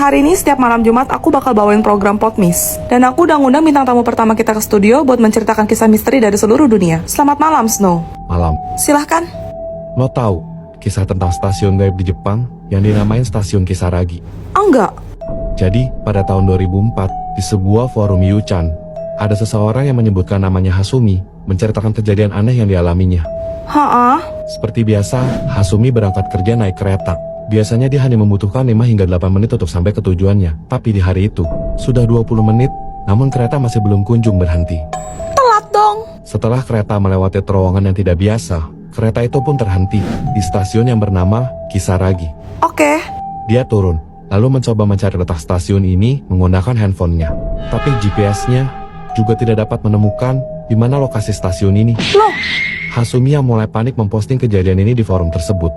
hari ini setiap malam Jumat aku bakal bawain program Potmis. Dan aku udah ngundang bintang tamu pertama kita ke studio buat menceritakan kisah misteri dari seluruh dunia. Selamat malam, Snow. Malam. Silahkan. Lo tahu kisah tentang stasiun gaib di Jepang yang dinamain Stasiun Kisaragi? Enggak. Jadi, pada tahun 2004, di sebuah forum Yuchan, ada seseorang yang menyebutkan namanya Hasumi, menceritakan kejadian aneh yang dialaminya. Ha-ah. Seperti biasa, Hasumi berangkat kerja naik kereta. Biasanya dia hanya membutuhkan 5 hingga 8 menit untuk sampai ke tujuannya. Tapi di hari itu, sudah 20 menit, namun kereta masih belum kunjung berhenti. Telat dong. Setelah kereta melewati terowongan yang tidak biasa, kereta itu pun terhenti di stasiun yang bernama Kisaragi. Oke. Dia turun, lalu mencoba mencari letak stasiun ini menggunakan handphonenya. Tapi GPS-nya juga tidak dapat menemukan di mana lokasi stasiun ini. Loh, Hasumi yang mulai panik memposting kejadian ini di forum tersebut.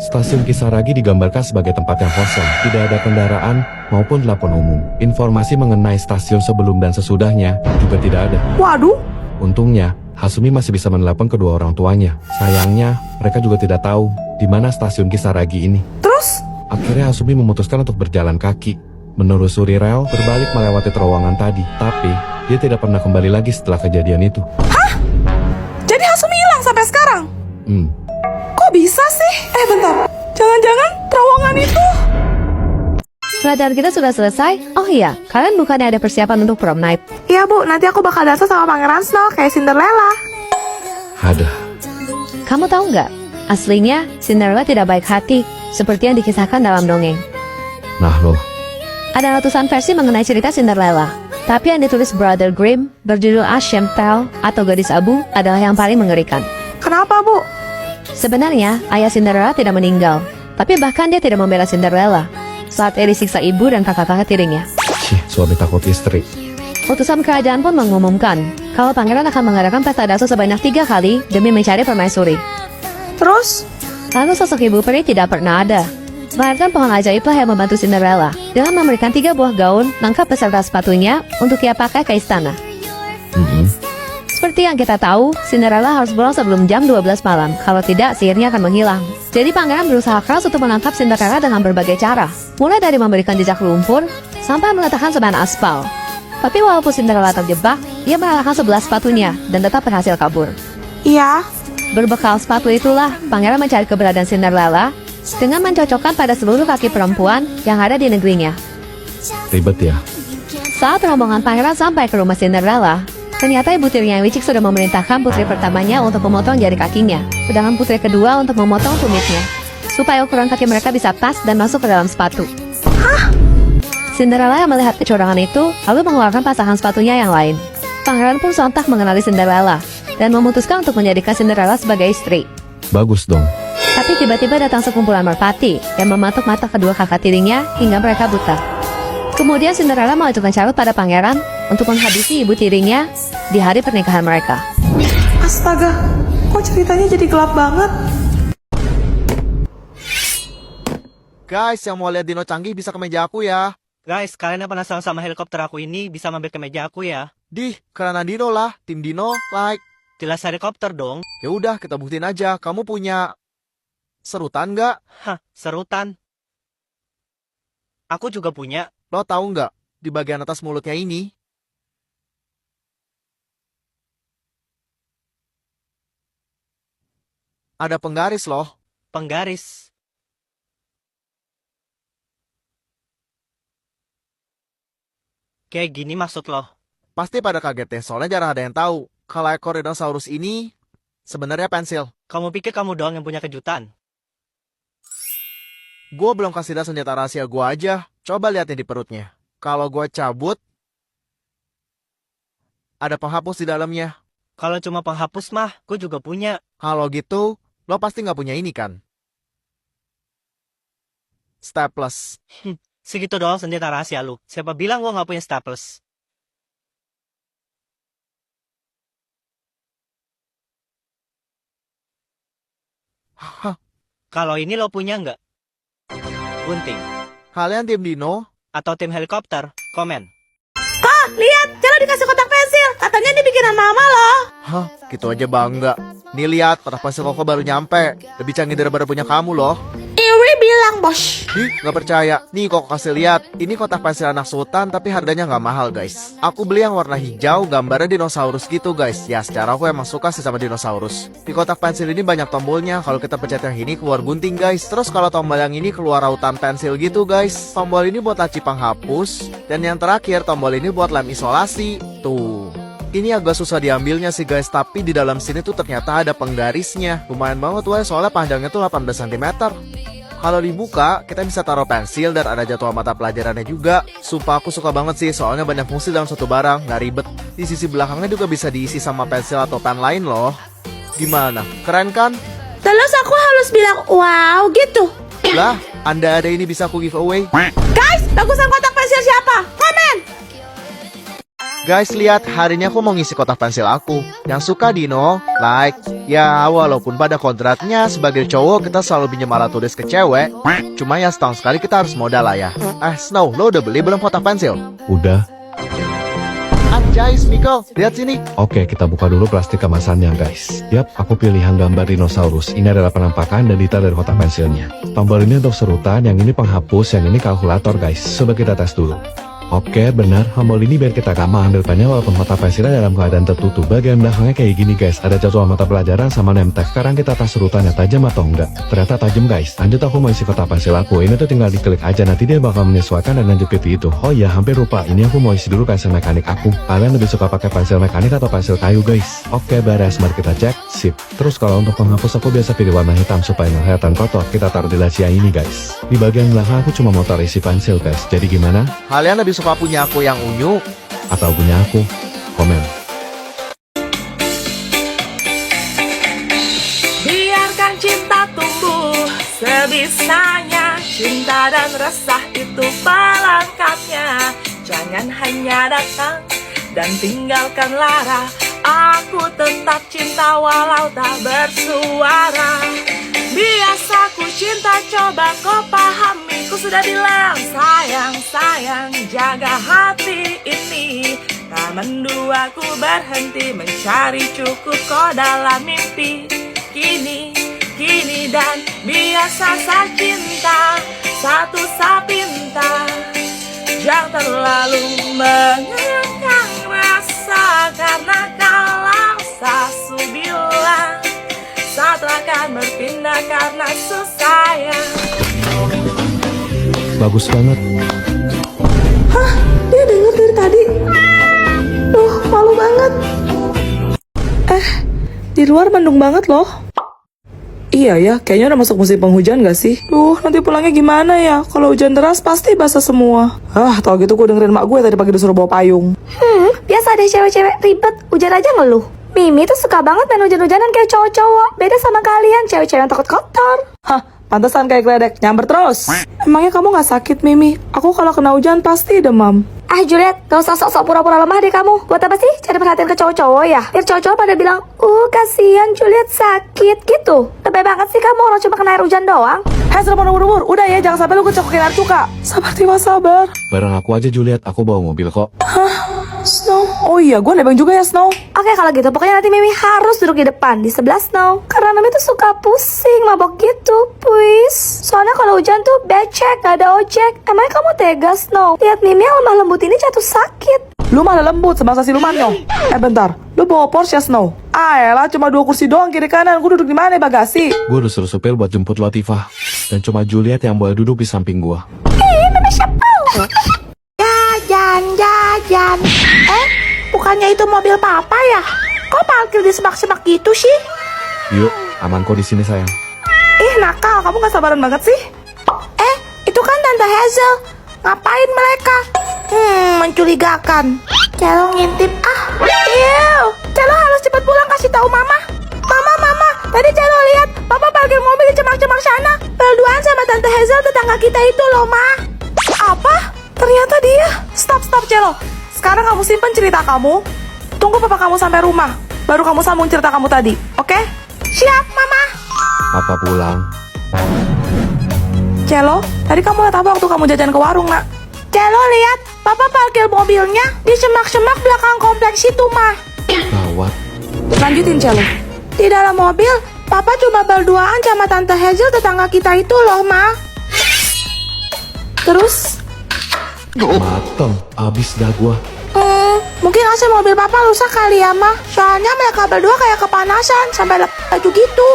Stasiun Kisaragi digambarkan sebagai tempat yang kosong, tidak ada kendaraan maupun telepon umum. Informasi mengenai stasiun sebelum dan sesudahnya juga tidak ada. waduh. Untungnya, Hasumi masih bisa menelepon kedua orang tuanya. Sayangnya, mereka juga tidak tahu di mana stasiun Kisaragi ini. Terus? Akhirnya Hasumi memutuskan untuk berjalan kaki, menelusuri rel berbalik melewati terowongan tadi. Tapi, dia tidak pernah kembali lagi setelah kejadian itu. Jadi Hasumi hilang sampai sekarang? Kok bisa sih? Bentar. Jangan-jangan terowongan itu... Pelajaran kita sudah selesai? Oh iya, kalian bukannya ada persiapan untuk prom night? Iya, Bu. Nanti aku bakal dansa sama Pangeran Snow kayak Cinderella. Ada. Kamu tahu nggak? Aslinya, Cinderella tidak baik hati, seperti yang dikisahkan dalam dongeng. Nah loh, Ada ratusan versi mengenai cerita Cinderella. Tapi yang ditulis Brother Grimm, berjudul Ashem Tale atau Gadis Abu, adalah yang paling mengerikan. Kenapa, Bu? Sebenarnya, ayah Cinderella tidak meninggal, tapi bahkan dia tidak membela Cinderella saat ia disiksa ibu dan kakak-kakak tirinya. suami takut istri. Utusan kerajaan pun mengumumkan kalau pangeran akan mengadakan pesta dasu sebanyak 3 kali demi mencari permaisuri. Terus? Lalu sosok ibu peri tidak pernah ada. Melainkan pohon ajaiblah yang membantu Cinderella dengan memberikan 3 buah gaun lengkap beserta sepatunya untuk ia pakai ke istana. Seperti yang kita tahu, Cinderella harus pulang sebelum jam 12 malam, kalau tidak sihirnya akan menghilang. Jadi pangeran berusaha keras untuk menangkap Cinderella dengan berbagai cara, mulai dari memberikan jejak lumpur sampai meletakkan semen aspal. Tapi walaupun Cinderella terjebak, ia mengalahkan 11 sepatunya dan tetap berhasil kabur. Iya. Berbekal sepatu itulah, pangeran mencari keberadaan Cinderella dengan mencocokkan pada seluruh kaki perempuan yang ada di negerinya. Ribet ya. Saat rombongan pangeran sampai ke rumah Cinderella, ternyata ibu tirinya yang licik sudah memerintahkan putri pertamanya untuk memotong jari kakinya, sedangkan putri kedua untuk memotong tumitnya, supaya ukuran kaki mereka bisa pas dan masuk ke dalam sepatu. Cinderella yang melihat kecurangan itu, lalu mengeluarkan pasangan sepatunya yang lain. Pangeran pun sontak mengenali Cinderella, dan memutuskan untuk menjadikan Cinderella sebagai istri. Bagus dong. Tapi tiba-tiba datang sekumpulan merpati, yang mematuk mata kedua kakak tirinya hingga mereka buta. Kemudian Cinderella mengajukan syarat pada pangeran untuk menghabisi ibu tirinya di hari pernikahan mereka. Astaga, kok ceritanya jadi gelap banget? Guys, yang mau lihat dino canggih bisa ke meja aku ya. Guys, kalian yang penasaran sama helikopter aku ini bisa mampir ke meja aku ya. Dih, karena dino lah, tim dino, like. Jelas helikopter dong. Ya udah, kita buktiin aja. Kamu punya serutan nggak? Hah, serutan. Aku juga punya. Lo tahu nggak? Di bagian atas mulutnya ini ada penggaris loh. Penggaris. Kayak gini maksud lo? Pasti pada kaget deh, soalnya jarang ada yang tahu kalau ekor dinosaurus ini sebenarnya pensil. Kamu pikir kamu doang yang punya kejutan? Gue belum kasih lihat senjata rahasia gue aja. Coba liatin di perutnya. Kalau gue cabut, ada penghapus di dalamnya. Kalau cuma penghapus mah, gue juga punya. Kalau gitu, lo pasti nggak punya ini kan? Staples. Segitu doang senjata rahasia lu. Siapa bilang gue nggak punya staples? Hah, Kalau ini lo punya nggak? Gunting. kalian tim dino? Atau tim helikopter? Komen. Lihat, Celo dikasih kotak pensil. Katanya ini bikinan mama loh. Hah, gitu aja bangga. Nih lihat, kotak pensil koko baru nyampe. Lebih canggih daripada punya kamu loh. Iwi bilang bos. Nggak percaya. Nih kok kasih lihat. Ini kotak pensil anak sultan tapi harganya nggak mahal guys. Aku beli yang warna hijau, gambarnya dinosaurus gitu guys. Ya secara aku emang suka sih sama dinosaurus. Di kotak pensil ini banyak tombolnya. Kalau kita pencet yang ini keluar gunting guys. Terus kalau tombol yang ini keluar rautan pensil gitu guys. Tombol ini buat laci penghapus. Dan yang terakhir tombol ini buat lem isolasi. Tuh. Ini agak susah diambilnya sih guys, tapi di dalam sini tuh ternyata ada penggarisnya. Lumayan banget tuh soalnya panjangnya tuh 18 cm. Kalau dibuka, kita bisa taruh pensil dan ada jadwal mata pelajarannya juga. Sumpah aku suka banget sih, soalnya banyak fungsi dalam satu barang, nggak ribet. Di sisi belakangnya juga bisa diisi sama pensil atau pen lain loh. Gimana? Keren kan? Terus aku harus bilang wow gitu. Lah, Anda ada ini bisa aku giveaway. Guys, bagusan kotak pensil siapa? Komen. Guys, lihat, hari ini aku mau ngisi kotak pensil aku. Yang suka Dino, like. Ya, walaupun pada kodratnya sebagai cowok kita selalu pinjam alat tulis ke cewek. Cuma ya setahun sekali kita harus modal lah ya. Snow, lo udah beli belum kotak pensil? Udah. Anjay, Miko, lihat sini. Oke, kita buka dulu plastik kemasannya guys. Yap, aku pilih yang gambar dinosaurus. Ini adalah penampakan dan detail dari kotak pensilnya. Tombol ini untuk serutan, yang ini penghapus, yang ini kalkulator guys. Coba kita tes dulu. Oke, benar. Tombol ini biar kita gampang ambil pennya walaupun kotak pensilnya dalam keadaan tertutup. Bagian belakangnya kayak gini guys. Ada jadwal mata pelajaran sama name tag. Sekarang kita tes serutannya tajam atau enggak. Ternyata tajam guys. Lanjut aku mau isi kotak pensil aku. Ini tuh tinggal diklik aja. Nanti dia bakal menyesuaikan dan lanjut ke itu. Oh iya, hampir lupa. Ini aku mau isi dulu pensil mekanik aku. Kalian lebih suka pakai pensil mekanik atau pensil kayu guys? Oke, beres. Mari kita cek. Sip. Terus kalau untuk penghapus aku biasa pilih warna hitam supaya nggak kelihatan kotor. Kita taruh di laci yang ini guys. Di bagian belakang aku cuma mau taruh isi pensil guys. Jadi gimana? Kalian lebih suka punya aku yang unyu Atau punya aku? Komen. Biarkan cinta tumbuh sebisanya. Cinta dan resah itu pelengkapnya. Jangan hanya datang dan tinggalkan lara. Aku tetap cinta walau tak bersuara. Biasa ku cinta, coba kau pahami. Ku sudah bilang sayang, sayang, jaga hati ini. Tak mendua ku berhenti mencari cukup kau dalam mimpi. Kini, kini dan biasa saya cinta. Satu saya pinta, jangan terlalu mengekang rasa. Karena kalau sasu bilang saat akan berpindah karena susah ya. Bagus banget. Dia denger dari tadi. Malu banget. Di luar mendung banget loh. Iya ya, kayaknya udah masuk musim penghujan gak sih? Nanti pulangnya gimana ya? Kalau hujan deras pasti basah semua. Tau gitu gue dengerin mak gue tadi pagi disuruh bawa payung. Biasa deh cewek-cewek ribet, hujan aja ngeluh. Mimi tuh suka banget main hujan-hujanan kayak cowok-cowok. Beda sama kalian, cewek-cewek yang takut kotor. Pantesan kayak geledek, nyamber terus. Emangnya kamu gak sakit, Mimi? Aku kalau kena hujan pasti demam. Juliet, gak usah sok-sok pura-pura lemah deh kamu. Buat apa sih cari perhatian ke cowok-cowok ya? Biar cowok-cowok pada bilang, kasihan Juliet sakit gitu. Lebih banget sih kamu, orang cuma kena air hujan doang. Hazel mau buru-buru, udah ya, jangan sampai lu kecekokin air cuka. Sabar Tima, sabar. Bareng aku aja Juliet, aku bawa mobil kok. Snow, oh iya, gue nebeng juga ya Snow. Oke, kalau gitu pokoknya nanti Mimi harus duduk di depan, di sebelah Snow. Karena Mimi tuh suka pusing, mabok gitu, please. Soalnya kalau hujan tuh becek, gak ada ojek. Emangnya kamu tega, Snow? Lihat Mimi yang lemah lembut ini jatuh sakit. Lu malah lembut sebangsa silumannya. Bentar, lu bawa Porsche ya Snow? Elah, cuma 2 kursi doang kiri kanan. Gue duduk di mana bagasi? Gue udah suruh supir buat jemput Latifah. Dan cuma Juliet yang boleh duduk di samping gue. Mimi siapa? Jajan. Bukannya itu mobil papa ya? Kok parkir di semak-semak gitu sih? Yuk, aman kok di sini sayang. Nakal, kamu gak sabaran banget sih? Itu kan Tante Hazel. Ngapain mereka? Mencurigakan. Celo ngintip. Celo harus cepat pulang kasih tahu mama. Mama, tadi Celo lihat papa parkir mobil di cemak-cemak sana. Berduaan sama Tante Hazel tetangga kita itu loh, Ma. Apa? Ternyata dia. Stop Celo. Sekarang kamu simpen cerita kamu. Tunggu papa kamu sampai rumah. Baru kamu sambung cerita kamu tadi, oke? Siap, Mama. Papa pulang. Celo, tadi kamu lihat apa waktu kamu jajan ke warung, nak? Celo lihat papa parkir mobilnya di semak-semak belakang kompleks itu, Ma. Gawat. Lanjutin, Celo. Di dalam mobil, papa cuma berduaan sama Tante Hazel tetangga kita itu loh, Ma. Terus, Mateng, abis dah gua. mungkin AC mobil papa rusak kali ya, Ma. Soalnya mereka berdua kayak kepanasan sampai lepas baju gitu.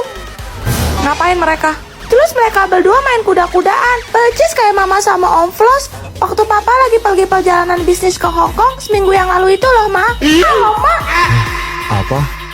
Ngapain mereka? Terus mereka berdua main kuda-kudaan. Percis kayak Mama sama Om Flos waktu papa lagi pergi perjalanan bisnis ke Hong Kong seminggu yang lalu itu loh, Ma. Halo, Ma. Apa?